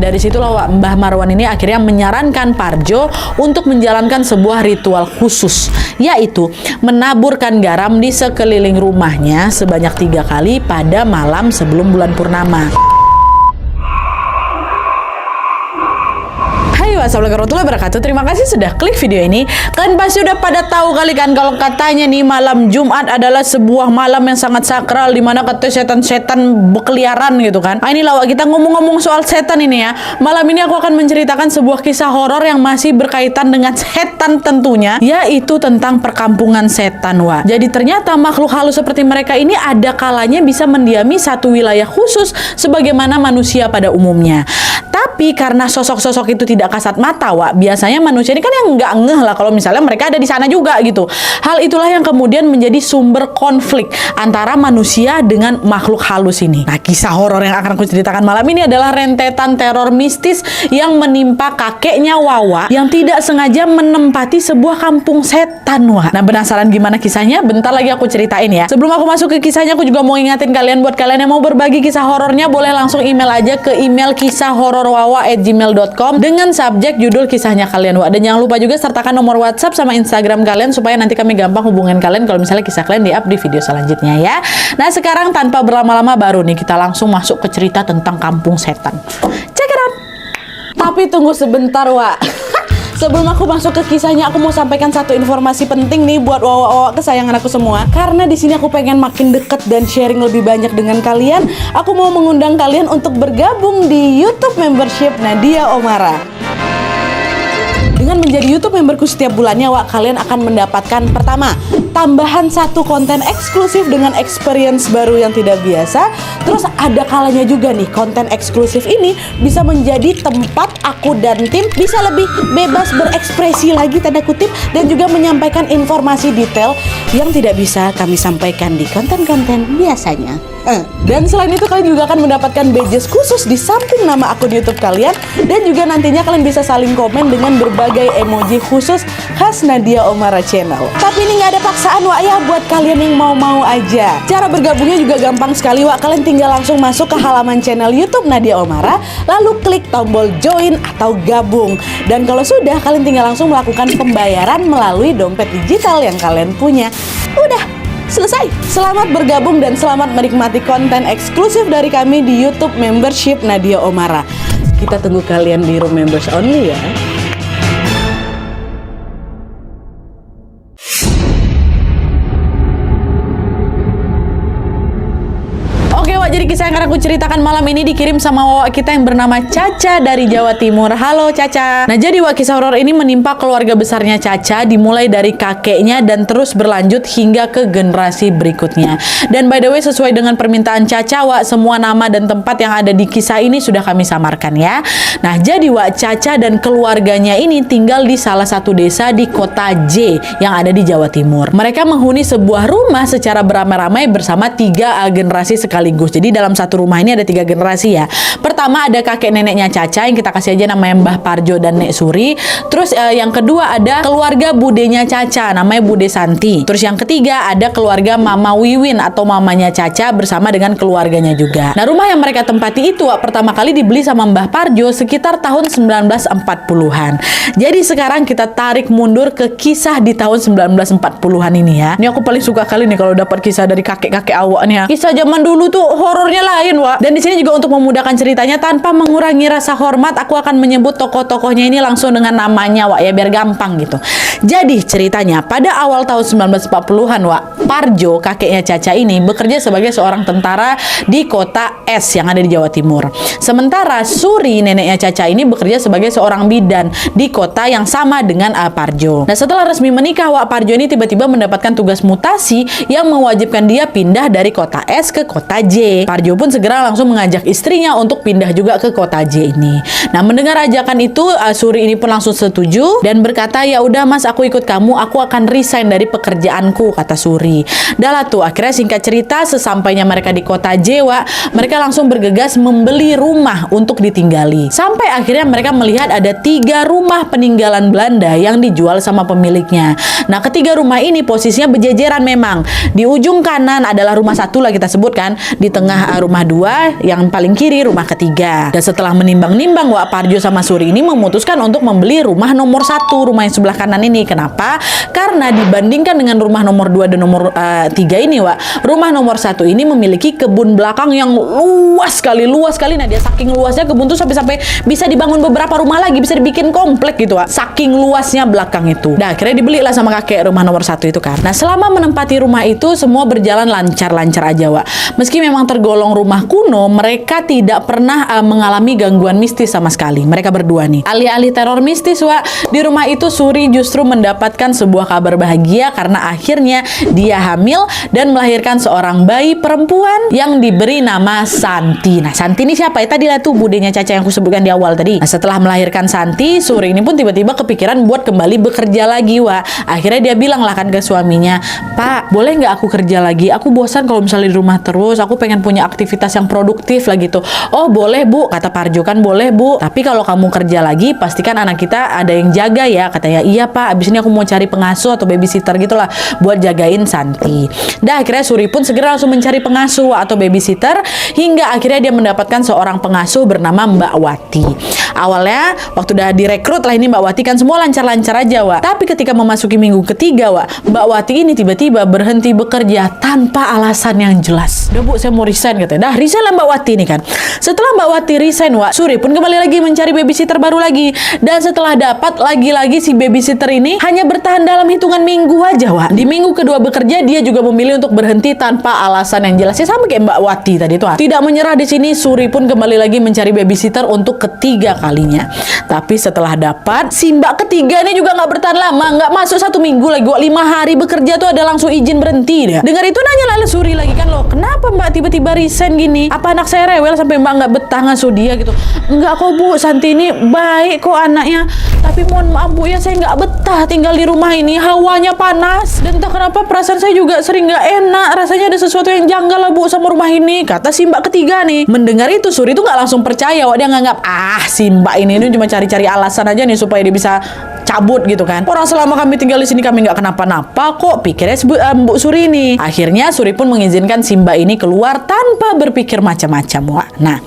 dari situlah Wak, Mbah Marwan ini akhirnya menyarankan Parjo untuk menjalankan sebuah ritual khusus, yaitu menaburkan garam di sekeliling rumahnya sebanyak 3 kali pada malam sebelum bulan purnama. Assalamualaikum warahmatullahi wabarakatuh. Terima kasih sudah klik video ini. Kalian pasti udah pada tahu kali kan kalau katanya nih malam Jumat adalah sebuah malam yang sangat sakral di mana katanya setan-setan berkeliaran gitu kan. Nah, inilah Wak, kita ngomong-ngomong soal setan ini ya. Malam ini aku akan menceritakan sebuah kisah horor yang masih berkaitan dengan setan tentunya, yaitu tentang perkampungan setan Wak. Jadi ternyata makhluk halus seperti mereka ini ada kalanya bisa mendiami satu wilayah khusus sebagaimana manusia pada umumnya. Tapi karena sosok-sosok itu tidak kasat mata Wak, biasanya manusia ini kan yang nggak ngeh lah kalau misalnya mereka ada di sana juga gitu. Hal itulah yang kemudian menjadi sumber konflik antara manusia dengan makhluk halus ini. Nah, kisah horor yang akan aku ceritakan malam ini adalah rentetan teror mistis yang menimpa kakeknya Wawa yang tidak sengaja menempati sebuah kampung setan Wak. Nah, penasaran gimana kisahnya? Bentar lagi aku ceritain ya. Sebelum aku masuk ke kisahnya, aku juga mau ingatin kalian, buat kalian yang mau berbagi kisah horornya boleh langsung email aja ke email kisahhororwawa@gmail.com dengan subjek judul kisahnya kalian Wak. Dan jangan lupa juga sertakan nomor WhatsApp sama Instagram kalian supaya nanti kami gampang hubungin kalian kalau misalnya kisah kalian di-up di video selanjutnya ya. Nah, sekarang tanpa berlama-lama baru nih kita langsung masuk ke cerita tentang kampung setan. Check it out. Tapi tunggu sebentar Wak. Sebelum aku masuk ke kisahnya, aku mau sampaikan satu informasi penting nih buat wawa-wawa kesayangan aku semua. Karena di sini aku pengen makin deket dan sharing lebih banyak dengan kalian. Aku mau mengundang kalian untuk bergabung di YouTube membership Nadia Omara. Dengan menjadi YouTube memberku setiap bulannya Wak, kalian akan mendapatkan pertama, tambahan satu konten eksklusif dengan experience baru yang tidak biasa. Terus ada kalanya juga nih konten eksklusif ini bisa menjadi tempat aku dan tim bisa lebih bebas berekspresi lagi tanda kutip dan juga menyampaikan informasi detail yang tidak bisa kami sampaikan di konten-konten biasanya. Dan selain itu kalian juga akan mendapatkan badges khusus di samping nama akun YouTube kalian, dan juga nantinya kalian bisa saling komen dengan berbagai emoji khusus khas Nadia Omara Channel. Tapi ini nggak ada paksaan Wak ya, buat kalian yang mau-mau aja. Cara bergabungnya juga gampang sekali Wak. Kalian tinggal langsung masuk ke halaman channel YouTube Nadia Omara, lalu klik tombol join atau gabung. Dan kalau sudah, kalian tinggal langsung melakukan pembayaran melalui dompet digital yang kalian punya. Udah selesai. Selamat bergabung dan selamat menikmati konten eksklusif dari kami di YouTube membership Nadia Omara. Kita tunggu kalian di room members only ya. Jadi kisah yang akan aku ceritakan malam ini dikirim sama Wawa kita yang bernama Caca dari Jawa Timur. Halo Caca. Nah, jadi Wak, kisah horor ini menimpa keluarga besarnya Caca, dimulai dari kakeknya dan terus berlanjut hingga ke generasi berikutnya. Dan by the way, sesuai dengan permintaan Caca Wak, semua nama dan tempat yang ada di kisah ini sudah kami samarkan ya. Nah, jadi Wak, Caca dan keluarganya ini tinggal di salah satu desa di kota J yang ada di Jawa Timur. Mereka menghuni sebuah rumah secara beramai-ramai bersama 3 generasi sekaligus. Jadi dalam satu rumah ini ada 3 generasi ya. Pertama ada kakek neneknya Caca yang kita kasih aja namanya Mbah Parjo dan Nek Suri. Terus yang kedua ada keluarga budenya Caca namanya Bude Santi. Terus yang ketiga ada keluarga Mama Wiwin atau mamanya Caca bersama dengan keluarganya juga. Nah, rumah yang mereka tempati itu pertama kali dibeli sama Mbah Parjo sekitar tahun 1940-an. Jadi sekarang kita tarik mundur ke kisah di tahun 1940-an ini ya. Ini aku paling suka kali nih kalau dapat kisah dari kakek-kakek awak nih ya. Kisah zaman dulu tuh horornya lain Wak. Dan di sini juga untuk memudahkan ceritanya tanpa mengurangi rasa hormat, aku akan menyebut tokoh-tokohnya ini langsung dengan namanya Wak ya, biar gampang gitu. Jadi ceritanya pada awal tahun 1940-an Wak, Parjo kakeknya Caca ini bekerja sebagai seorang tentara di kota S yang ada di Jawa Timur. Sementara Suri neneknya Caca ini bekerja sebagai seorang bidan di kota yang sama dengan Parjo. Nah, setelah resmi menikah Wak, Parjo ini tiba-tiba mendapatkan tugas mutasi yang mewajibkan dia pindah dari kota S ke kota J. Parjo pun segera langsung mengajak istrinya untuk pindah juga ke kota J ini. Nah, mendengar ajakan itu, Suri ini pun langsung setuju dan berkata, "Ya udah Mas, aku ikut kamu, aku akan resign dari pekerjaanku," kata Suri. Dah tuh, akhirnya singkat cerita, sesampainya mereka di kota J, Wak, mereka langsung bergegas membeli rumah untuk ditinggali. Sampai akhirnya mereka melihat ada 3 rumah peninggalan Belanda yang dijual sama pemiliknya. Nah, ketiga rumah ini posisinya berjejeran memang. Di ujung kanan adalah rumah satu lah kita sebutkan, di tengah tengah rumah 2, yang paling kiri rumah ketiga. Dan setelah menimbang-nimbang, Wak, Parjo sama Suri ini memutuskan untuk membeli rumah nomor 1, rumah yang sebelah kanan ini. Kenapa? Karena dibandingkan dengan rumah nomor 2 dan nomor 3 ini, Wak, rumah nomor 1 ini memiliki kebun belakang yang luas sekali. Nah, dia saking luasnya kebun tuh sampai bisa dibangun beberapa rumah lagi, bisa dibikin komplek gitu, Wak. Saking luasnya belakang itu. Nah, akhirnya dibelilah sama kakek rumah nomor 1 itu kan. Nah, selama menempati rumah itu semua berjalan lancar-lancar aja, Wak. Meski memang tergolong rumah kuno, mereka tidak pernah mengalami gangguan mistis sama sekali. Mereka berdua nih. Alih-alih teror mistis, Wak, di rumah itu Suri justru mendapatkan sebuah kabar bahagia karena akhirnya dia hamil dan melahirkan seorang bayi perempuan yang diberi nama Santi. Nah, Santi ini siapa? Tadi lah tuh budenya Caca yang aku sebutkan di awal tadi. Nah, setelah melahirkan Santi, Suri ini pun tiba-tiba kepikiran buat kembali bekerja lagi, Wak. Akhirnya dia bilang lah kan ke suaminya, "Pak, boleh nggak aku kerja lagi? Aku bosan kalau misalnya di rumah terus. Aku pengen punya aktivitas yang produktif lah gitu." "Oh, boleh, Bu," kata Parjo kan. "Boleh, Bu. Tapi kalau kamu kerja lagi, pastikan anak kita ada yang jaga ya," katanya. "Iya, Pak. Abis ini aku mau cari pengasuh atau babysitter gitulah buat jagain Santi." Dah, akhirnya Suri pun segera langsung mencari pengasuh atau babysitter hingga akhirnya dia mendapatkan seorang pengasuh bernama Mbak Wati. Awalnya waktu udah direkrut lah ini Mbak Wati kan semua lancar-lancar aja, Wak. Tapi ketika memasuki minggu ketiga, Wak, Mbak Wati ini tiba-tiba berhenti bekerja tanpa alasan yang jelas. "Udah, Bu, saya mau resign," katanya. Dah, resign lah Mbak Wati ini kan. Setelah Mbak Wati resign, Wak, Suri pun kembali lagi mencari babysitter baru lagi. Dan setelah dapat, lagi-lagi si babysitter ini hanya bertahan dalam hitungan minggu aja, Wak. Di minggu kedua bekerja, dia juga memilih untuk berhenti tanpa alasan yang jelas. Ya sama kayak Mbak Wati tadi tuh. Tidak menyerah di sini, Suri pun kembali lagi mencari babysitter untuk ketiga kalinya. Tapi setelah dapat, si Mbak ketiga ini juga nggak bertahan lama, nggak masuk 1 minggu lagi, Wak. 5 hari bekerja tuh ada langsung izin berhenti dia. Dengar itu nanya lah Suri lagi kan, "Loh, kenapa Mbak tiba-tiba resign gini? Apa anak saya rewel sampai Mbak nggak betah ngasuh dia gitu?" "Enggak kok, Bu, Santi ini baik kok anaknya. Tapi mohon maaf, Bu, ya saya nggak betah tinggal di rumah ini. Hawanya panas. Dan entah kenapa perasaan saya juga sering nggak enak. Rasanya ada sesuatu yang janggal lah, Bu, sama rumah ini," kata si Mbak ketiga nih. Mendengar itu Suri tuh nggak langsung percaya, Wak. Dia nganggap, si Mbak ini cuma cari-cari alasan aja nih supaya dia bisa cabut gitu kan. "Orang selama kami tinggal di sini kami nggak kenapa-napa kok," pikirnya Bu Suri ini. Akhirnya Suri pun mengizinkan si Mbak ini keluar tanpa berpikir macam-macam, Wak. Nah,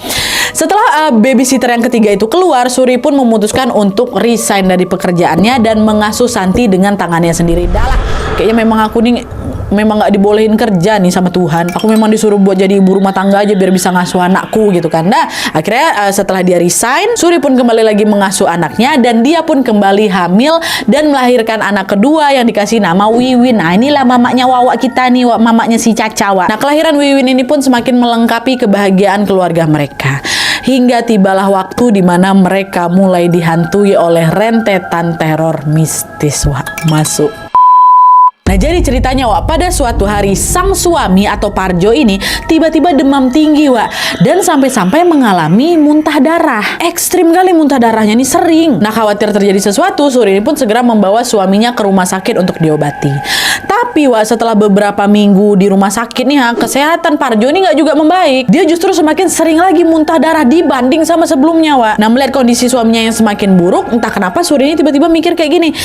setelah babysitter yang ketiga itu keluar, Suri pun memutuskan untuk resign dari pekerjaannya dan mengasuh Santi dengan tangannya sendiri. Dah lah, kayaknya memang aku nih memang nggak dibolehin kerja nih sama Tuhan. Aku memang disuruh buat jadi ibu rumah tangga aja biar bisa ngasuh anakku gitu kan. Nah, akhirnya setelah dia resign, Suri pun kembali lagi mengasuh anaknya dan dia pun kembali hamil dan melahirkan anak kedua yang dikasih nama Wiwin. Nah, inilah mamanya Wawa kita nih, mamanya si Caca, Wak. Nah, kelahiran Wiwin ini pun semakin melengkapi kebahagiaan keluarga mereka. Hingga tibalah waktu di mana mereka mulai dihantui oleh rentetan teror mistis, Wak. Masuk. Nah, jadi ceritanya, Wak, pada suatu hari sang suami atau Parjo ini tiba-tiba demam tinggi, Wak, dan sampai-sampai mengalami muntah darah. Ekstrim kali muntah darahnya ini, sering. Nah, khawatir terjadi sesuatu, Suri ini pun segera membawa suaminya ke rumah sakit untuk diobati. Tapi, Wak, setelah beberapa minggu di rumah sakit nih, kesehatan Parjo ini nggak juga membaik. Dia justru semakin sering lagi muntah darah dibanding sama sebelumnya, Wak. Nah, melihat kondisi suaminya yang semakin buruk, entah kenapa Suri ini tiba-tiba mikir kayak gini,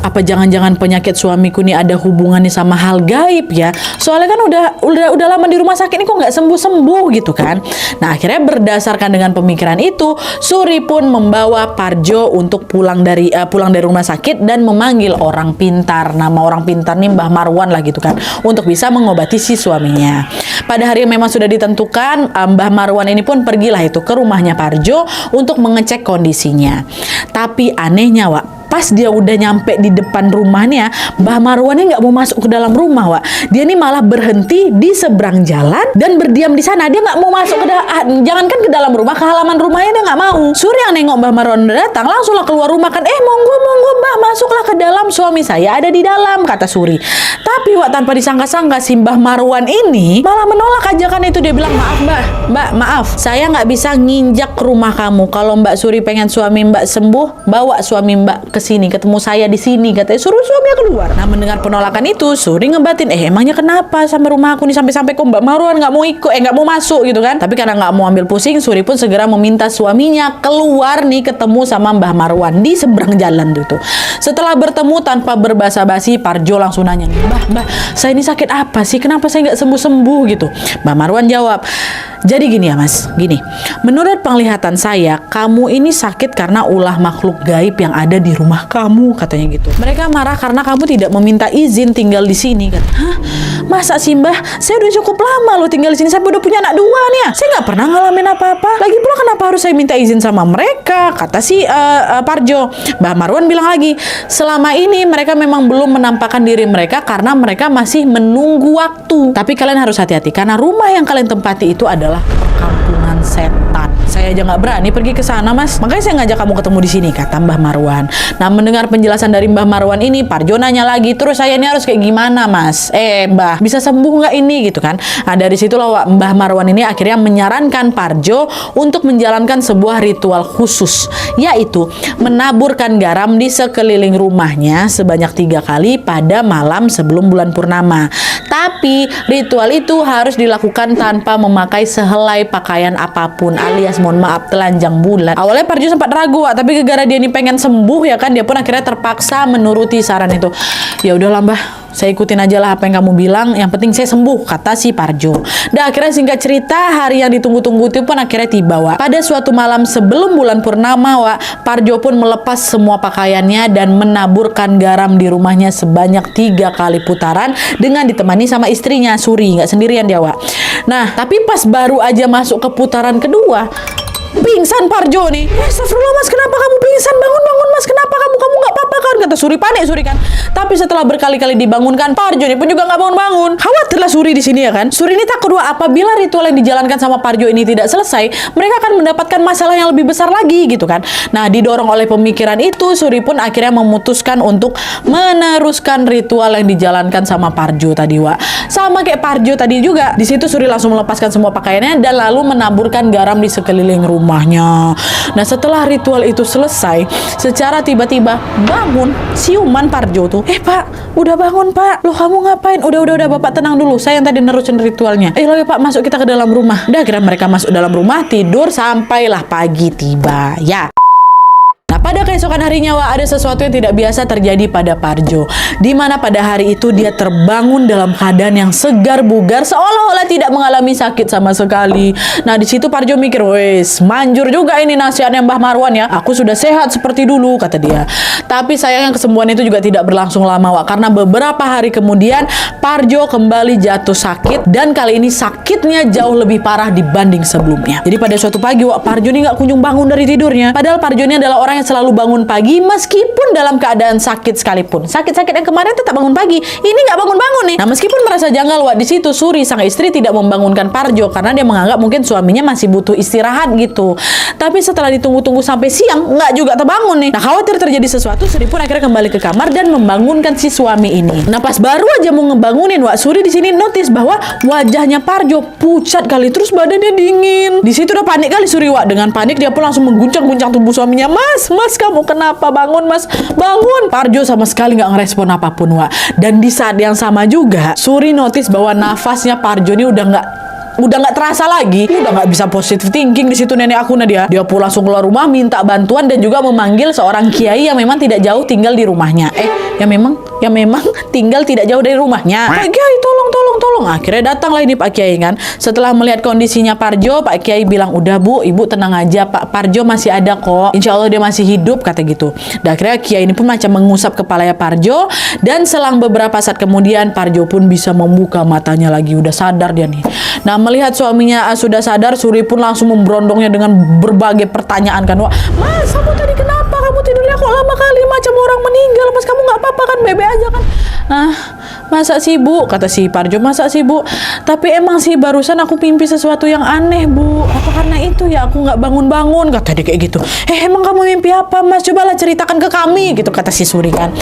apa jangan-jangan penyakit suamiku nih ada hubungannya sama hal gaib ya? Soalnya kan udah lama di rumah sakit ini kok nggak sembuh-sembuh gitu kan. Nah, akhirnya berdasarkan dengan pemikiran itu, Suri pun membawa Parjo untuk pulang dari rumah sakit dan memanggil orang pintar. Nama orang pintar nih Mbah Marwan lah gitu kan, untuk bisa mengobati si suaminya. Pada hari yang memang sudah ditentukan, Mbah Marwan ini pun pergilah itu ke rumahnya Parjo untuk mengecek kondisinya. Tapi anehnya, Wak, pas dia udah nyampe di depan rumahnya, Mbah Marwan ini nggak mau masuk ke dalam rumah, Wak. Dia ini malah berhenti di seberang jalan dan berdiam di sana. Dia nggak mau masuk ke jangankan ke dalam rumah, ke halaman rumahnya dia nggak mau. Suri yang nengok Mbah Marwan udah datang, langsunglah keluar rumah kan. "Monggo Mbah, masuklah ke dalam, suami saya ada di dalam," kata Suri. Tapi, Wak, tanpa disangka-sangka si Mbah Marwan ini malah menolak ajakan itu. Dia bilang, Mbak, maaf, saya nggak bisa nginjak ke rumah kamu. Kalau Mbak Suri pengen suami Mbak sembuh, bawa suami Mbak ke ke sini, ketemu saya di sini, katanya suruh suaminya keluar. Nah, mendengar penolakan itu, Suri ngebatin, emangnya kenapa sama rumah aku nih sampai-sampai kok Mbak Marwan nggak mau ikut, nggak mau masuk gitu kan? Tapi karena nggak mau ambil pusing, Suri pun segera meminta suaminya keluar nih ketemu sama Mbah Marwan di seberang jalan tuh. Setelah bertemu tanpa berbasa-basi, Parjo langsung nanya, Mbah, saya ini sakit apa sih? Kenapa saya nggak sembuh-sembuh gitu? Mbah Marwan jawab, jadi gini ya mas, gini, menurut penglihatan saya, kamu ini sakit karena ulah makhluk gaib yang ada di rumah kamu, katanya gitu. Mereka marah karena kamu tidak meminta izin tinggal di sini, kan? Hah? Masa sih mbah? Saya udah cukup lama loh tinggal di sini, saya udah punya anak 2 nih ya. Saya nggak pernah ngalamin apa-apa. Lagi pula kenapa harus saya minta izin sama mereka? Kata si Parjo. Mbah Marwan bilang lagi, selama ini mereka memang belum menampakkan diri mereka karena mereka masih menunggu waktu. Tapi kalian harus hati-hati karena rumah yang kalian tempati itu adalah perkampungan setan. Saya aja nggak berani pergi ke sana mas. Makanya saya ngajak kamu ketemu di sini, kata Mbah Marwan. Nah, mendengar penjelasan dari Mbah Marwan ini, Parjo nanya lagi, terus saya ini harus kayak gimana mas? Mbah, bisa sembuh nggak ini gitu kan? Nah, dari situlah Mbah Marwan ini akhirnya menyarankan Parjo untuk menjalankan sebuah ritual khusus, yaitu menaburkan garam di sekeliling rumahnya sebanyak 3 kali pada malam sebelum bulan purnama. Tapi ritual itu harus dilakukan tanpa memakai sehelai pakaian apapun, alias mohon maaf telanjang bulat. Awalnya Parjo sempat ragu, tapi gara-gara dia ini pengen sembuh ya kan, dia pun akhirnya terpaksa menuruti saran itu. Ya udahlah mbah, saya ikutin aja lah apa yang kamu bilang, yang penting saya sembuh, kata si Parjo. Dan akhirnya singkat cerita, hari yang ditunggu-tunggu itu pun akhirnya tiba Wak. Pada suatu malam sebelum bulan purnama Wak, Parjo pun melepas semua pakaiannya dan menaburkan garam di rumahnya sebanyak 3 kali putaran dengan ditemani sama istrinya Suri, nggak sendirian dia Wak. Nah, tapi pas baru aja masuk ke putaran kedua, pingsan Parjo nih. Astagfirullah mas, kenapa kamu pingsan? Bangun mas, kenapa kamu nggak apa-apa kan? Kata Suri, panik Suri kan. Tapi setelah berkali-kali dibangunkan, Parjo ini pun juga nggak bangun-bangun. Khawatirlah Suri di sini ya kan. Suri ini takut apabila ritual yang dijalankan sama Parjo ini tidak selesai, mereka akan mendapatkan masalah yang lebih besar lagi gitu kan. Nah, didorong oleh pemikiran itu, Suri pun akhirnya memutuskan untuk meneruskan ritual yang dijalankan sama Parjo tadi Wak. Sama kayak Parjo tadi juga. Di situ Suri langsung melepaskan semua pakaiannya dan lalu menaburkan garam di sekeliling rumahnya. Nah, setelah ritual itu selesai, secara tiba-tiba bangun siuman Parjo tuh. Pak, udah bangun pak. Loh kamu ngapain? Udah bapak tenang dulu. Saya yang tadi nerusin ritualnya. Loh ya pak, masuk kita ke dalam rumah. Udah akhirnya mereka masuk dalam rumah, tidur sampailah pagi tiba. Ya. Nah, pada keesokan harinya Wak, ada sesuatu yang tidak biasa terjadi pada Parjo, di mana pada hari itu dia terbangun dalam keadaan yang segar bugar, seolah-olah tidak mengalami sakit sama sekali. Nah, di situ Parjo mikir, wes manjur juga ini nasihatnya Mbah Marwan ya. Aku sudah sehat seperti dulu, kata dia. Tapi sayangnya kesembuhan itu juga tidak berlangsung lama Wak, karena beberapa hari kemudian Parjo kembali jatuh sakit, dan kali ini sakitnya jauh lebih parah dibanding sebelumnya. Jadi pada suatu pagi Wak, Parjo ini nggak kunjung bangun dari tidurnya. Padahal Parjo ini adalah orang yang selalu bangun pagi meskipun dalam keadaan sakit sekalipun. Sakit-sakit yang kemarin tetap bangun pagi, ini nggak bangun-bangun nih. Nah, meskipun merasa janggal Wak, di situ Suri sang istri tidak membangunkan Parjo karena dia menganggap mungkin suaminya masih butuh istirahat gitu. Tapi setelah ditunggu-tunggu sampai siang nggak juga terbangun nih. Nah, khawatir terjadi sesuatu, Suri pun akhirnya kembali ke kamar dan membangunkan si suami ini. Nah, pas baru aja mau ngebangunin Wak, Suri di sini notice bahwa wajahnya Parjo pucat kali, terus badannya dingin. Di situ udah panik kali Suri Wak. Dengan panik dia pun langsung mengguncang-guncang tubuh suaminya. Mas kamu kenapa? Bangun mas, bangun. Parjo sama sekali nggak ngerespon apapun Wak. Dan di saat yang sama juga Suri notice bahwa nafasnya Parjo ini udah nggak terasa lagi, udah nggak bisa positive thinking di situ nenek aku Nadia. Dia pun langsung keluar rumah minta bantuan dan juga memanggil seorang kiai yang memang tidak jauh tinggal di rumahnya. Yang memang tinggal tidak jauh dari rumahnya. Pak Kiai, tolong. Akhirnya datanglah ini Pak Kiai kan. Setelah melihat kondisinya Parjo, Pak Kiai bilang, udah bu, ibu tenang aja Pak, Parjo masih ada kok. Insya Allah dia masih hidup, kata gitu. Dan akhirnya Kiai ini pun macam mengusap kepalanya Parjo, dan selang beberapa saat kemudian Parjo pun bisa membuka matanya lagi. Udah sadar dia nih. Nah, melihat suaminya sudah sadar, Suri pun langsung memberondongnya dengan berbagai pertanyaan kan. Wah, mas kamu tadi kenapa? Kamu tidurnya kok lama kali macam orang meninggal? Mas kamu nggak apa-apa kan? Bebe aja kan? Masa sih bu? Kata si Parjo, masa sih bu? Tapi emang sih barusan aku mimpi sesuatu yang aneh bu. Apa karena itu ya aku nggak bangun-bangun? Kata dia kayak gitu. Emang kamu mimpi apa mas? Cobalah ceritakan ke kami gitu, kata si Suri kan.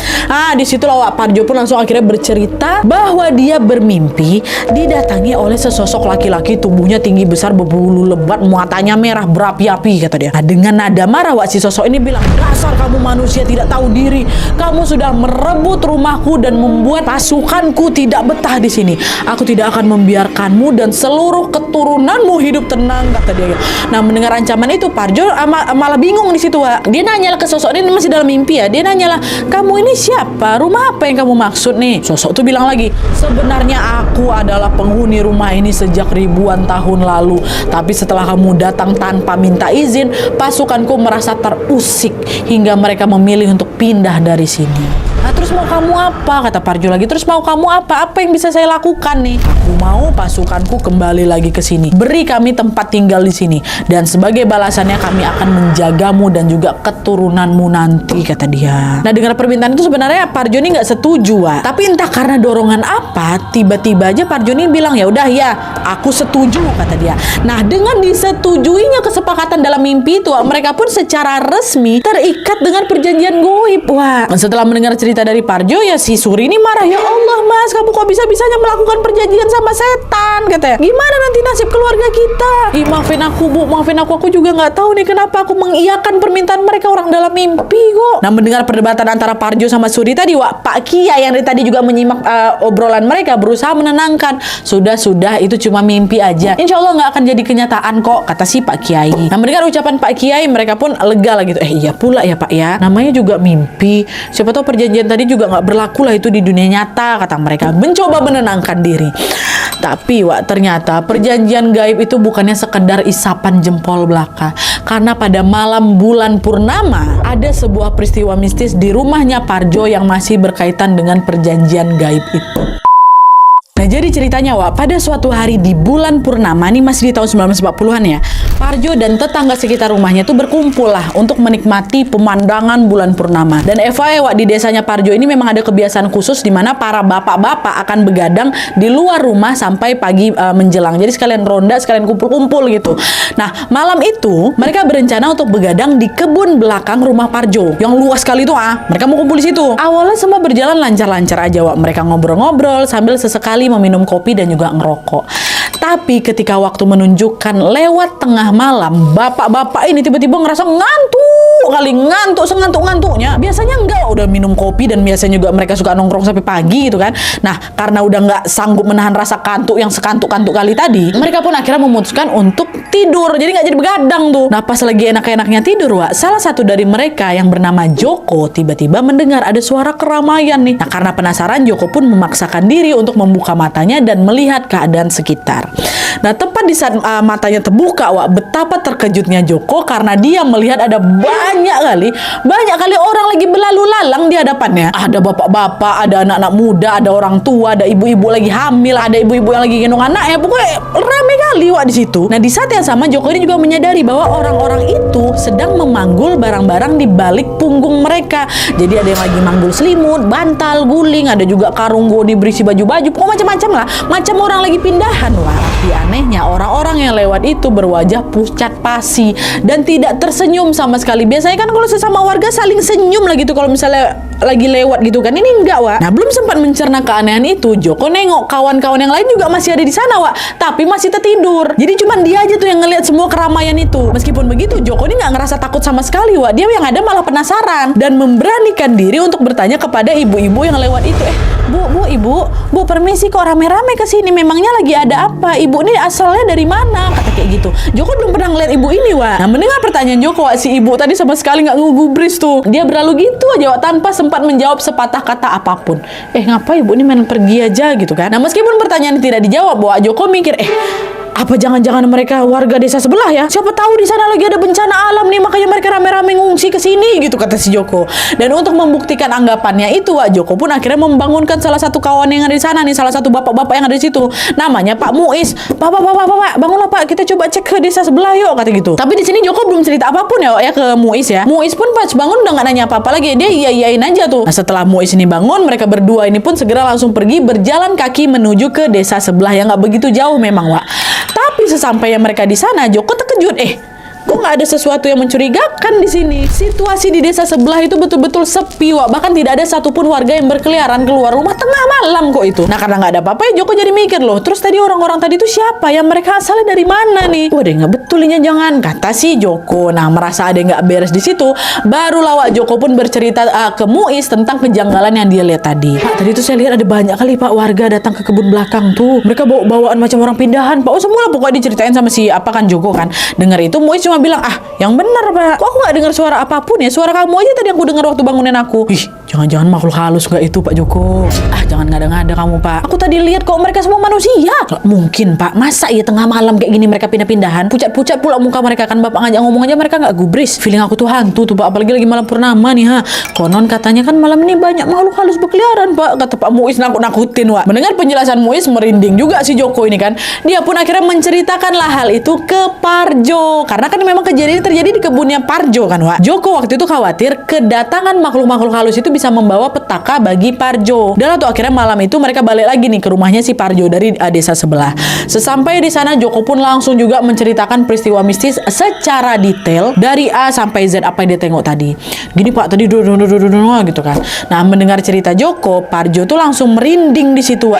Disitulah Wak, Parjo pun langsung akhirnya bercerita bahwa dia bermimpi didatangi oleh sesosok laki-laki, tubuhnya tinggi besar, berbulu lebat, matanya merah berapi-api, kata dia. Nah, dengan nada marah Wak, si sosok ini bilang, dasar Dasar kamu manusia tidak tahu diri. Kamu sudah merebut rumahku dan membuat pasukanku tidak betah di sini. Aku tidak akan membiarkanmu dan seluruh keturunanmu hidup tenang, kata dia. Nah, mendengar ancaman itu, Parjo malah bingung di situ, Wak. Dia nanya ke sosok ini, masih dalam mimpi ya. Dia nanya lah, kamu ini siapa? Rumah apa yang kamu maksud nih? Sosok tuh bilang lagi, sebenarnya aku adalah penghuni rumah ini sejak ribuan tahun lalu. Tapi setelah kamu datang tanpa minta izin, pasukanku merasa terusik hingga mereka memilih untuk pindah dari sini. Nah, terus mau kamu apa? Kata Parjo lagi. Terus mau kamu apa? Apa yang bisa saya lakukan nih? Aku mau pasukanku kembali lagi ke sini. Beri kami tempat tinggal di sini. Dan sebagai balasannya kami akan menjagamu dan juga keturunanmu nanti, kata dia. Nah, dengan permintaan itu sebenarnya Parjo ini nggak setuju, Wak. Tapi entah karena dorongan apa, tiba-tiba aja Parjo ini bilang, ya udah ya, aku setuju, kata dia. Nah, dengan disetujuinya kesepakatan dalam mimpi itu, Wak, mereka pun secara resmi terikat dengan perjanjian goib, Wak. Setelah mendengar cerita dari Parjo, ya si Suri ini marah. Ya Allah, Mas, kamu kok bisa-bisanya melakukan perjanjian sama setan, katanya. Gimana nanti nasib keluarga kita? Maafin aku, Bu, maafin aku juga nggak tahu nih kenapa aku mengiyakan permintaan mereka, orang dalam mimpi kok. Nah, mendengar perdebatan antara Parjo sama Suri tadi, Wak, Pak Kiai yang dari tadi juga menyimak obrolan mereka, berusaha menenangkan. Sudah, itu cuma mimpi aja. Insya Allah nggak akan jadi kenyataan kok, kata si Pak Kiai. Nah, mendengar ucapan Pak Kiai, mereka pun lega lah gitu. Iya pula ya, Pak ya. Namanya juga mimpi. Siapa tahu perjanjian tadi juga nggak berlaku lah itu di dunia nyata, kata mereka, mencoba menenangkan diri. Tapi, Wak, ternyata perjanjian gaib itu bukannya sekedar isapan jempol belaka. Karena pada malam bulan purnama ada sebuah peristiwa mistis di rumahnya Parjo yang masih berkaitan dengan perjanjian gaib itu. Nah, jadi ceritanya, Wak, pada suatu hari di bulan purnama, nih masih di tahun 1940-an ya, Parjo dan tetangga sekitar rumahnya tuh berkumpul lah untuk menikmati pemandangan bulan purnama. Dan FYI, Wak, di desanya Parjo ini memang ada kebiasaan khusus di mana para bapak-bapak akan begadang di luar rumah sampai pagi menjelang. Jadi sekalian ronda, sekalian kumpul-kumpul gitu. Nah, malam itu mereka berencana untuk begadang di kebun belakang rumah Parjo yang luas sekali itu. Mereka mau kumpul di situ. Awalnya semua berjalan lancar-lancar aja, Wak. Mereka ngobrol-ngobrol sambil sesekali meminum kopi dan juga ngerokok. Tapi ketika waktu menunjukkan lewat tengah malam, bapak-bapak ini tiba-tiba ngerasa ngantuk sengantuk-ngantuknya. Biasanya enggak, udah minum kopi dan biasanya juga mereka suka nongkrong sampai pagi gitu kan. Nah, karena udah nggak sanggup menahan rasa kantuk yang sekantuk-kantuk kali tadi, mereka pun akhirnya memutuskan untuk tidur. Jadi nggak jadi begadang tuh. Nah, pas lagi enak-enaknya tidur, Wak, salah satu dari mereka yang bernama Joko tiba-tiba mendengar ada suara keramaian nih. Nah, karena penasaran, Joko pun memaksakan diri untuk membuka matanya dan melihat keadaan sekitar. Nah, tepat di saat matanya terbuka, Wak, betapa terkejutnya Joko karena dia melihat ada banyak kali orang lagi berlalu lalang di hadapannya. Ada bapak-bapak, ada anak-anak muda, ada orang tua, ada ibu-ibu lagi hamil, ada ibu-ibu yang lagi gendong anaknya. Pokoknya rame kali, Wak, di situ. Nah, di saat yang sama Joko ini juga menyadari bahwa orang-orang itu sedang memanggul barang-barang di balik punggung mereka. Jadi ada yang lagi manggul selimut, bantal, guling, ada juga karung goni berisi baju-baju, pokoknya macam-macam lah. Macam orang lagi pindahan, Wak. Tapi anehnya orang-orang yang lewat itu berwajah pucat pasi dan tidak tersenyum sama sekali. Biasanya kan kalau sesama warga saling senyum lah gitu kalau misalnya lagi lewat gitu kan. Ini enggak, Wak. Nah, belum sempat mencerna keanehan itu, Joko nengok kawan-kawan yang lain juga masih ada di sana, Wak, tapi masih tertidur. Jadi cuman dia aja tuh yang ngelihat semua keramaian itu. Meskipun begitu, Joko ini nggak ngerasa takut sama sekali, Wak. Dia yang ada malah penasaran dan memberanikan diri untuk bertanya kepada ibu-ibu yang lewat itu. Bu, permisi, kok rame-rame ke sini? Memangnya lagi ada apa? Ibu ini asalnya dari mana? Kata kayak gitu. Joko belum pernah ngeliat ibu ini, Wak. Nah, mendengar pertanyaan Joko, Wak, si ibu tadi sama sekali nggak ngegubris tuh. Dia berlalu gitu aja, Wak, tanpa sempat menjawab sepatah kata apapun. Ngapa ibu ini main pergi aja gitu kan? Nah, meskipun pertanyaan tidak dijawab, Wak, Joko mikir, apa jangan-jangan mereka warga desa sebelah ya? Siapa tahu di sana lagi ada bencana alam nih, makanya mereka rame-rame ngungsi ke sini gitu, kata si Joko. Dan untuk membuktikan anggapannya itu, Wak, Joko pun akhirnya membangunkan salah satu kawan yang ada di sana nih, salah satu bapak-bapak yang ada di situ. Namanya Pak Muiz. Pak, bangunlah, Pak, kita coba cek ke desa sebelah yuk, kata gitu. Tapi di sini Joko belum cerita apapun ya, Wak, ya ke Muiz ya. Muiz pun pas bangun udah nggak nanya apa-apa lagi, dia iya-iyain aja tuh. Nah, setelah Muiz ini bangun, mereka berdua ini pun segera langsung pergi berjalan kaki menuju ke desa sebelah yang nggak begitu jauh memang, Wak. Tapi sesampainya mereka di sana, Joko terkejut. kok nggak ada sesuatu yang mencurigakan di sini. Situasi di desa sebelah itu betul-betul sepi, Wak. Bahkan tidak ada satupun warga yang berkeliaran keluar rumah tengah malam kok itu. Nah, karena nggak ada apa-apa ya Joko jadi mikir loh. Terus tadi orang-orang tadi itu siapa? Yang mereka asalnya dari mana nih? Wah, nggak betulinya jangan, kata si Joko. Nah, merasa ada yang nggak beres di situ, baru Wak Joko pun bercerita ke Muiz tentang kejanggalan yang dia lihat tadi. Pak, tadi tuh saya lihat ada banyak kali Pak warga datang ke kebun belakang tuh. Mereka bawa bawaan macam orang pindahan Pak. Oh, semua pokoknya diceritain sama si apa kan Joko kan. Dengar itu Muiz cuma bilang, ah yang benar Pak. Kok aku nggak dengar suara apapun ya? Suara kamu aja tadi yang aku dengar waktu bangunin aku. Ih, jangan-jangan makhluk halus nggak itu Pak Joko? Ah, jangan ngada-ngada kamu Pak. Aku tadi lihat kok mereka semua manusia. Nggak mungkin Pak. Masa ya tengah malam kayak gini mereka pindah-pindahan? Pucat-pucat pula muka mereka kan. Bapak ngajak ngomong aja mereka nggak gubris. Feeling aku tuh hantu tuh Pak. Apalagi lagi malam purnama nih ha. Konon katanya kan malam ini banyak makhluk halus berkeliaran Pak. Kata Pak Muiz nakut-nakutin Wak. Mendengar penjelasan Muiz merinding juga si Joko ini kan. Dia pun akhirnya menceritakanlah hal itu ke Parjo. Karena kan memang kejadian ini terjadi di kebunnya Parjo kan Wak. Joko waktu itu khawatir kedatangan makhluk-makhluk halus itu bisa membawa petaka bagi Parjo. Dan waktu akhirnya malam itu mereka balik lagi nih ke rumahnya si Parjo dari desa sebelah. Sesampai di sana Joko pun langsung juga menceritakan peristiwa mistis secara detail dari A sampai Z apa yang dia tengok tadi. Gini Pak, tadi gitu kan. Nah, mendengar cerita Joko, Parjo tuh langsung merinding di situ.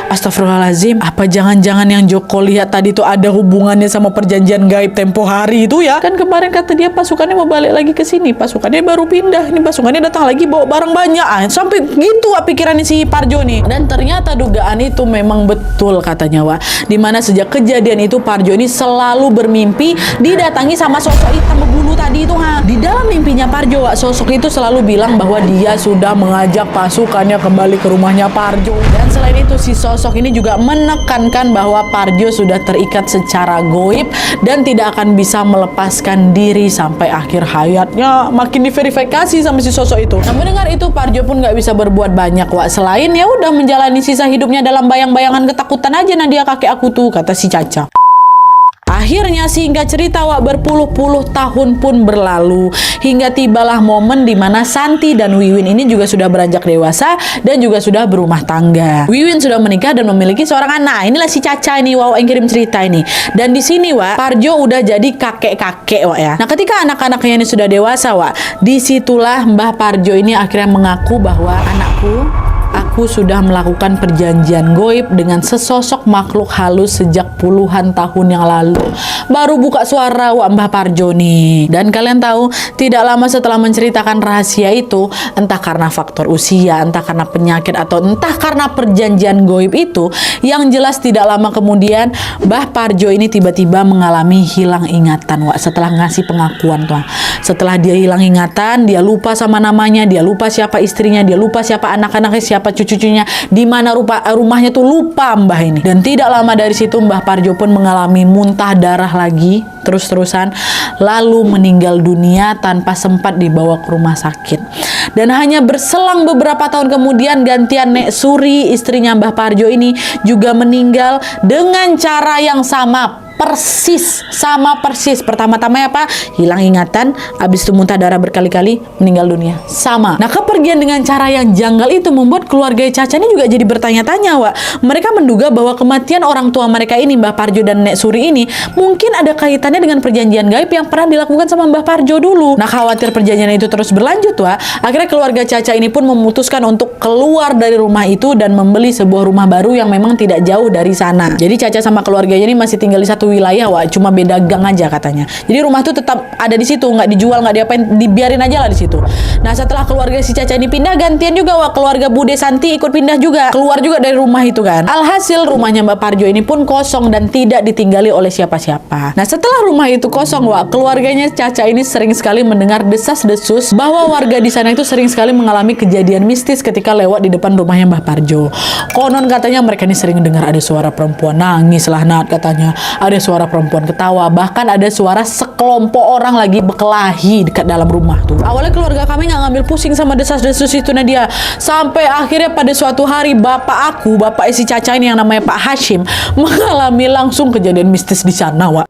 Astagfirullahalazim, apa jangan-jangan yang Joko lihat tadi tuh ada hubungannya sama perjanjian gaib tempo hari itu ya? Kan kemarin kata dia pasukannya mau balik lagi ke sini, pasukannya baru pindah, ini pasukannya datang lagi bawa barang banyak. Sampai gitu pikirannya si Parjo nih. Dan ternyata dugaan itu memang betul katanya Wak. Dimana sejak kejadian itu Parjo ini selalu bermimpi didatangi sama sosok hitam berbulu tadi itu ha. Di dalam mimpinya Parjo Wak, sosok itu selalu bilang bahwa dia sudah mengajak pasukannya kembali ke rumahnya Parjo. Dan selain itu si sosok ini juga menekankan bahwa Parjo sudah terikat secara goib dan tidak akan bisa melepaskan diri sampai akhir hayatnya. Makin diverifikasi sama si sosok itu. Nah, mendengar itu Parjo pun nggak bisa berbuat banyak Wak. Selain ya udah menjalani sisa hidupnya dalam bayang-bayangan ketakutan aja. Nah, dia kakek aku tuh, kata si Caca. Akhirnya singkat cerita Wak, berpuluh-puluh tahun pun berlalu hingga tibalah momen dimana Santi dan Wiwin ini juga sudah beranjak dewasa dan juga sudah berumah tangga. Wiwin sudah menikah dan memiliki seorang anak. Inilah si Caca ini Wak yang kirim cerita ini. Dan di sini Wak, Parjo udah jadi kakek-kakek Wak ya. Nah, ketika anak-anaknya ini sudah dewasa Wak, disitulah Mbah Parjo ini akhirnya mengaku bahwa aku sudah melakukan perjanjian goib dengan sesosok makhluk halus sejak puluhan tahun yang lalu. Baru buka suara Wak Mbah Parjo nih. Dan kalian tahu, tidak lama setelah menceritakan rahasia itu, entah karena faktor usia, entah karena penyakit, atau entah karena perjanjian goib itu, yang jelas tidak lama kemudian Mbah Parjo ini tiba-tiba mengalami hilang ingatan Wak. Setelah ngasih pengakuan tuh. Setelah dia hilang ingatan, dia lupa sama namanya, dia lupa siapa istrinya, dia lupa siapa anak-anaknya, siapa cucunya, di mana rumahnya tuh lupa Mbah ini. Dan tidak lama dari situ Mbah Parjo pun mengalami muntah darah lagi terus-terusan, lalu meninggal dunia tanpa sempat dibawa ke rumah sakit. Dan hanya berselang beberapa tahun kemudian gantian Nek Suri, istrinya Mbah Parjo ini juga meninggal dengan cara yang sama persis. Pertama-tama apa? Hilang ingatan, habis itu muntah darah berkali-kali, meninggal dunia. Sama. Nah, kepergian dengan cara yang janggal itu membuat keluarga Caca ini juga jadi bertanya-tanya Wak. Mereka menduga bahwa kematian orang tua mereka ini, Mbah Parjo dan Nek Suri ini, mungkin ada kaitannya dengan perjanjian gaib yang pernah dilakukan sama Mbah Parjo dulu. Nah, khawatir perjanjian itu terus berlanjut Wak, akhirnya keluarga Caca ini pun memutuskan untuk keluar dari rumah itu dan membeli sebuah rumah baru yang memang tidak jauh dari sana. Jadi Caca sama keluarganya ini masih tinggal di satu wilayah Wak, cuma beda gang aja katanya. Jadi rumah tuh tetap ada di situ, nggak dijual, nggak diapain, dibiarin aja lah di situ. Nah, setelah keluarga si Caca ini pindah, gantian juga Wak, keluarga Bude Santi ikut pindah juga, keluar juga dari rumah itu kan. Alhasil rumahnya Mbak Parjo ini pun kosong dan tidak ditinggali oleh siapa-siapa. Nah, setelah rumah itu kosong Wak, keluarganya Caca ini sering sekali mendengar desas-desus bahwa warga di sana itu sering sekali mengalami kejadian mistis ketika lewat di depan rumahnya Mbah Parjo. Konon katanya mereka ini sering dengar ada suara perempuan nangis lah Nat katanya, ada suara perempuan ketawa, bahkan ada suara sekelompok orang lagi berkelahi dekat dalam rumah tuh. Awalnya keluarga kami nggak ngambil pusing sama desas-desus itu Nadia, sampai akhirnya pada suatu hari bapak si Caca ini yang namanya Pak Hashim mengalami langsung kejadian mistis di sana Wak.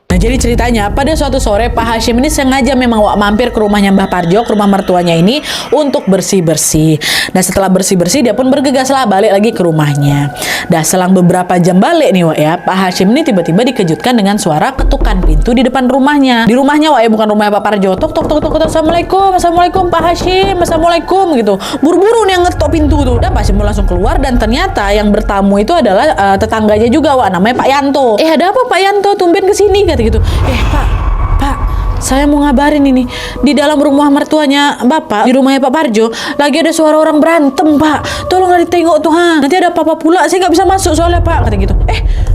Nah, jadi ceritanya pada suatu sore Pak Hashim ini sengaja memang mampir ke rumahnya Mbah Parjo, ke rumah mertuanya ini untuk bersih-bersih. Nah setelah bersih-bersih dia pun bergegas lah balik lagi ke rumahnya. Nah selang beberapa jam balik nih Wak ya, Pak Hashim ini tiba-tiba dikejutkan dengan suara ketukan pintu di depan rumahnya. Di rumahnya Wak ya, bukan rumahnya Pak Parjo. Tok tok tok tok, Assalamualaikum Pak Hashim, Assalamualaikum gitu. Buru-buru nih yang ngetok pintu tuh. Dan Pak Hashim langsung keluar dan ternyata yang bertamu itu adalah tetangganya juga Wak, namanya Pak Yanto. Ada apa Pak Yanto, tumben kesini kata gitu. Pak, saya mau ngabarin ini, di dalam rumah mertuanya Bapak, di rumahnya Pak Parjo, lagi ada suara orang berantem Pak, tolonglah ditengok tuh nanti ada apa-apa pula, saya nggak bisa masuk soalnya Pak, kata gitu.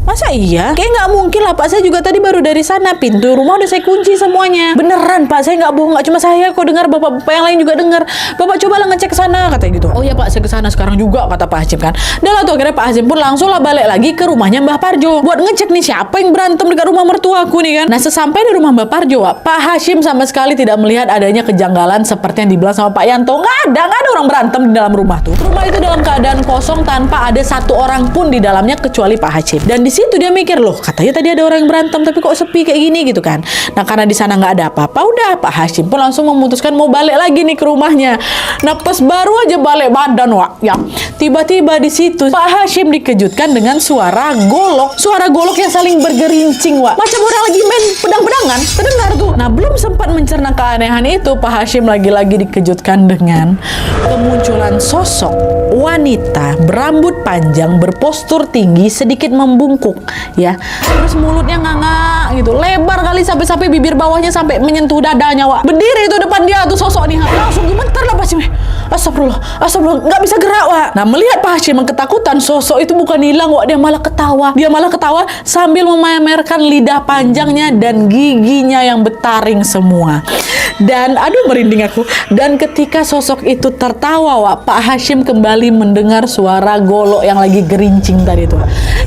Masa iya? Kayak nggak mungkin lah Pak, saya juga tadi baru dari sana, pintu rumah udah saya kunci semuanya. Beneran Pak, saya nggak bohong, nggak cuma saya kok dengar, bapak yang lain juga dengar. Bapak cobalah ngecek ke sana, katanya gitu. Oh iya Pak, saya ke sana sekarang juga, kata Pak Hashim kan. Dan lah tuh akhirnya Pak Hashim pun langsung lah balik lagi ke rumahnya Mbah Parjo buat ngecek nih siapa yang berantem dekat rumah mertuaku nih kan. Nah sesampai di rumah Mbah Parjo Pak Hashim sama sekali tidak melihat adanya kejanggalan seperti yang dibilang sama Pak Yanto. Nggak ada orang berantem di dalam rumah tuh. Rumah itu dalam keadaan kosong tanpa ada satu orang pun di dalamnya kecuali Pak Hashim. Dan di situ dia mikir, loh katanya tadi ada orang yang berantem tapi kok sepi kayak gini gitu kan. Nah karena di sana nggak ada apa-apa, udah Pak Hashim pun langsung memutuskan mau balik lagi nih ke rumahnya. Nah pas baru aja balik badan Wak ya, tiba-tiba di situ Pak Hashim dikejutkan dengan suara golok yang saling bergerincing Wak, macam orang lagi main pedang-pedangan. Terdengar tuh. Nah belum sempat mencerna keanehan itu, Pak Hashim lagi-lagi dikejutkan dengan kemunculan sosok wanita berambut panjang, berpostur tinggi, sedikit membungkuk ya, terus mulutnya nganga gitu, lebar kali sampai bibir bawahnya sampai menyentuh dadanya Wak. Berdiri itu depan dia tuh sosok nih, langsung gemetar lah Pak Hashim. Astagfirullah, nggak bisa gerak Wak. Nah melihat Pak Hashim yang ketakutan, sosok itu bukan hilang Wak, dia malah ketawa sambil memamerkan lidah panjangnya dan giginya yang bertaring semua. Dan aduh merinding aku. Dan ketika sosok itu tertawa Wak, Pak Hashim kembali mendengar suara golok yang lagi gerincing tadi itu.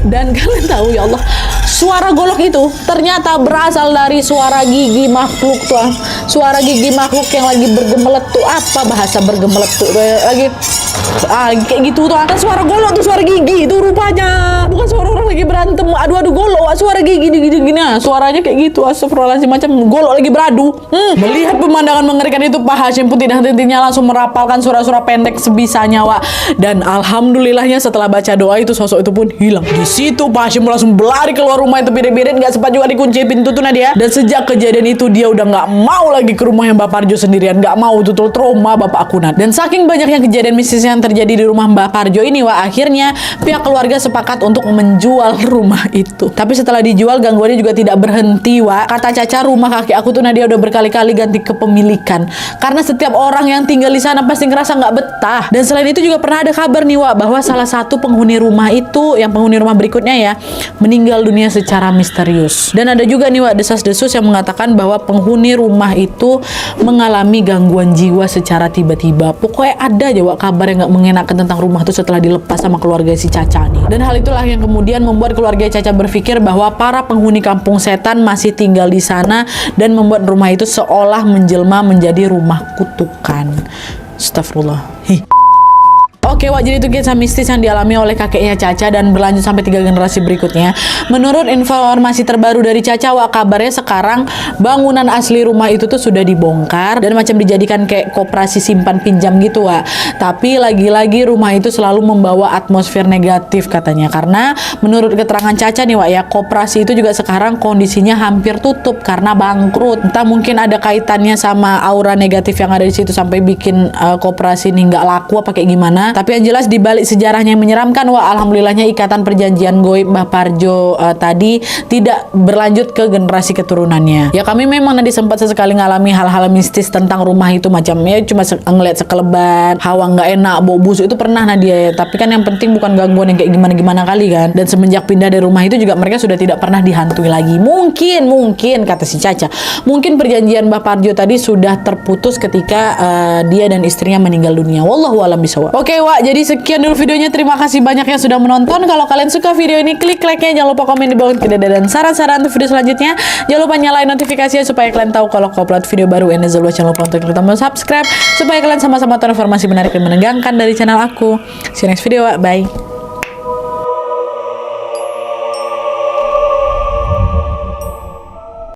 Dan kalian tahu ya Allah, suara golok itu ternyata berasal dari suara gigi makhluk tuh. Suara gigi makhluk yang lagi bergemelet tuh. Apa bahasa bergemelet tuh? Lagi kayak gitu tuh. Ada suara golok tuh, suara gigi itu rupanya. Bukan suara orang lagi berantem. Aduh golok, suara gigi gini. Nah, suaranya kayak gitu. Astagfirullahaladzim, macam golok lagi beradu. Melihat pemandangan mengerikan itu, Pak Hashim pun tidak henti-hentinya langsung merapalkan surah-surah pendek sebisanya Wak. Dan alhamdulillahnya setelah baca doa itu sosok itu pun hilang. Di situ Pak Hashim langsung berlari keluar rumah itu birit-birit, nggak sempat juga dikunci pintu tuh Nadia. Dan sejak kejadian itu dia udah nggak mau lagi ke rumahnya Mbak Parjo sendirian, nggak mau, tuh trauma bapak aku Nat. Dan saking banyaknya kejadian mistis yang terjadi di rumah Mbak Parjo ini Wak, akhirnya pihak keluarga sepakat untuk menjual rumah itu. Tapi setelah dijual gangguannya juga tidak berhenti Wak. Kata Caca, rumah kakek aku tuh Nadia udah berkali-kali ganti kepemilikan karena setiap orang yang tinggal di sana pasti ngerasa nggak betah. Dan selain itu juga pernah ada kabar nih Wak, bahwa salah satu penghuni rumah itu, yang penghuni rumah berikutnya ya, meninggal dunia secara misterius. Dan ada juga nih Wak desas-desus yang mengatakan bahwa penghuni rumah itu mengalami gangguan jiwa secara tiba-tiba. Pokoknya ada aja Wak kabar yang nggak mengenakan tentang rumah itu setelah dilepas sama keluarga si Caca nih. Dan hal itulah yang kemudian membuat keluarga Caca berpikir bahwa para penghuni kampung setan masih tinggal di sana dan membuat rumah itu seolah menjelma menjadi rumah kutukan. Astagfirullah. Oke Wak, jadi itu kisah mistis yang dialami oleh kakeknya Caca dan berlanjut sampai 3 generasi berikutnya. Menurut informasi terbaru dari Caca Wak, kabarnya sekarang bangunan asli rumah itu tuh sudah dibongkar dan macam dijadikan kayak koperasi simpan pinjam gitu Wak. Tapi lagi-lagi rumah itu selalu membawa atmosfer negatif katanya, karena menurut keterangan Caca nih Wak ya, koperasi itu juga sekarang kondisinya hampir tutup karena bangkrut. Entah mungkin ada kaitannya sama aura negatif yang ada di situ sampai bikin koperasi ini nggak laku apa kayak gimana. Tapi yang jelas di balik sejarahnya yang menyeramkan Wak, alhamdulillahnya ikatan perjanjian goib Mbah Parjo tadi tidak berlanjut ke generasi keturunannya. Ya kami memang nanti sempat sesekali ngalami hal-hal mistis tentang rumah itu, macamnya cuma ngeliat sekelebat, hawa nggak enak, bau busuk itu pernah Nadia ya. Tapi kan yang penting bukan gangguan yang kayak gimana-gimana kali kan. Dan semenjak pindah dari rumah itu juga mereka sudah tidak pernah dihantui lagi. Mungkin kata si Caca, mungkin perjanjian Mbah Parjo tadi sudah terputus ketika dia dan istrinya meninggal dunia. Wallahu a'lam bishawab. Oke Wak, jadi sekian dulu videonya. Terima kasih banyak yang sudah menonton. Kalau kalian suka video ini, klik like-nya. Jangan lupa komen di bawah dan saran-saran untuk video selanjutnya. Jangan lupa nyalain notifikasinya supaya kalian tahu kalau aku upload video baru. And as always, jangan lupa untuk klik tombol subscribe supaya kalian sama-sama tahu informasi menarik dan menegangkan dari channel aku. See you next video Wak, bye.